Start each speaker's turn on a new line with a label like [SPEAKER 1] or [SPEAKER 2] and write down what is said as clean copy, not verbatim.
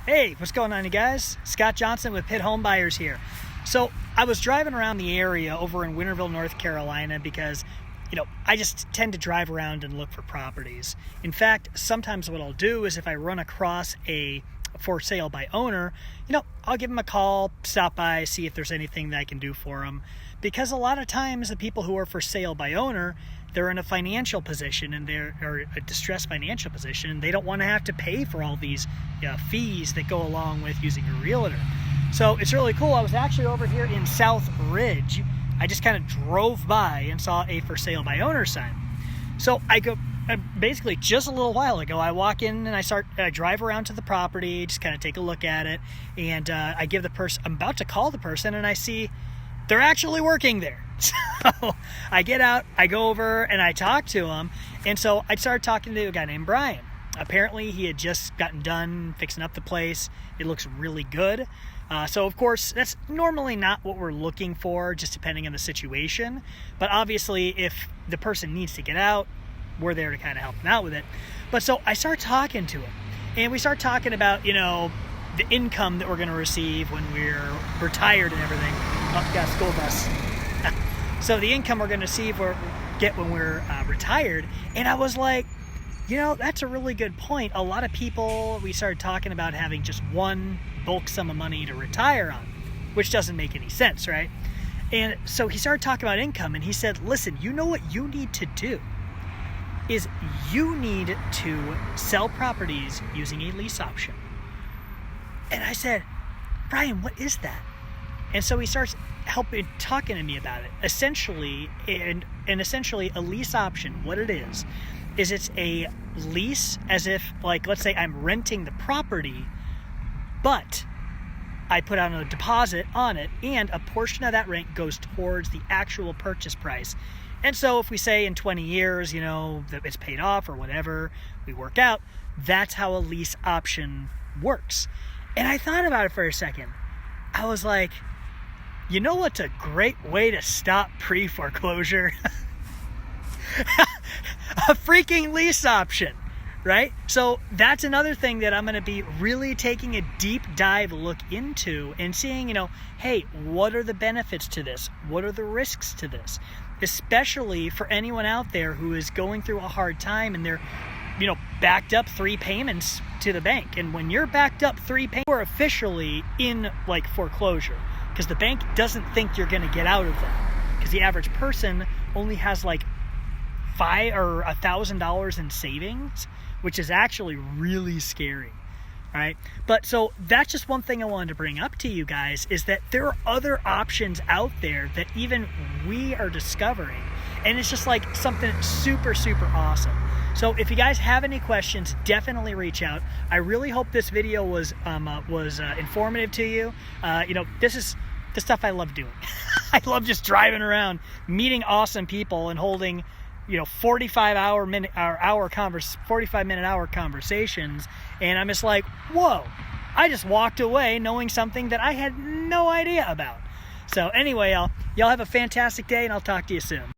[SPEAKER 1] Hey, what's going on, you guys? Scott Johnson with Pitt Home Buyers here. So I was driving around the area over in Winterville, North Carolina because, I just tend to drive around and look for properties. In fact, sometimes what I'll do is if I run across a for sale by owner, I'll give them a call, stop by, see if there's anything that I can do for them. Because a lot of times the people who are for sale by owner, they're in a financial position and they're a distressed financial position, and they don't want to have to pay for all these fees that go along with using a realtor. So it's really cool. I was actually over here in South Ridge. I just kind of drove by and saw a for sale by owner sign. So I go, basically just a little while ago, I walk in and I drive around to the property, just kind of take a look at it, and I give the person, I'm about to call the person, and I see they're actually working there. So I get out, I go over, and I talk to him. And so I started talking to a guy named Brian. Apparently he had just gotten done fixing up the place. It looks really good. So of course, that's normally not what we're looking for, just depending on the situation. But obviously, if the person needs to get out, we're there to kind of help them out with it. But so I start talking to him, and we start talking about, the income that we're going to receive when we're retired and everything. Oh, got a school bus. So the income we're going to get when we're retired. And I was like, that's a really good point. A lot of people, we started talking about having just one bulk sum of money to retire on, which doesn't make any sense, right? And so he started talking about income, and he said, listen, you know what you need to do is you need to sell properties using a lease option. And I said, Brian, what is that? And so he starts talking to me about it. Essentially, essentially a lease option, what it is it's a lease as if, let's say I'm renting the property, but I put out a deposit on it, and a portion of that rent goes towards the actual purchase price. And so if we say in 20 years, that it's paid off or whatever we work out, that's how a lease option works. And I thought about it for a second. I was like, what's a great way to stop pre-foreclosure? A freaking lease option, right? So that's another thing that I'm going to be really taking a deep dive look into and seeing, hey, what are the benefits to this? What are the risks to this? Especially for anyone out there who is going through a hard time and they're, backed up 3 payments to the bank. And when you're backed up 3 payments, you're officially in foreclosure, because the bank doesn't think you're going to get out of that, because the average person only has $5,000 or $1,000 in savings, which is actually really scary, right? But so that's just one thing I wanted to bring up to you guys, is that there are other options out there that even we are discovering, and it's just something super, super awesome. So if you guys have any questions, definitely reach out. I really hope this video was informative to you. This is the stuff I love doing. I love just driving around, meeting awesome people, and holding 45-minute hour conversations. And I'm just like, whoa, I just walked away knowing something that I had no idea about. So anyway, y'all have a fantastic day, and I'll talk to you soon.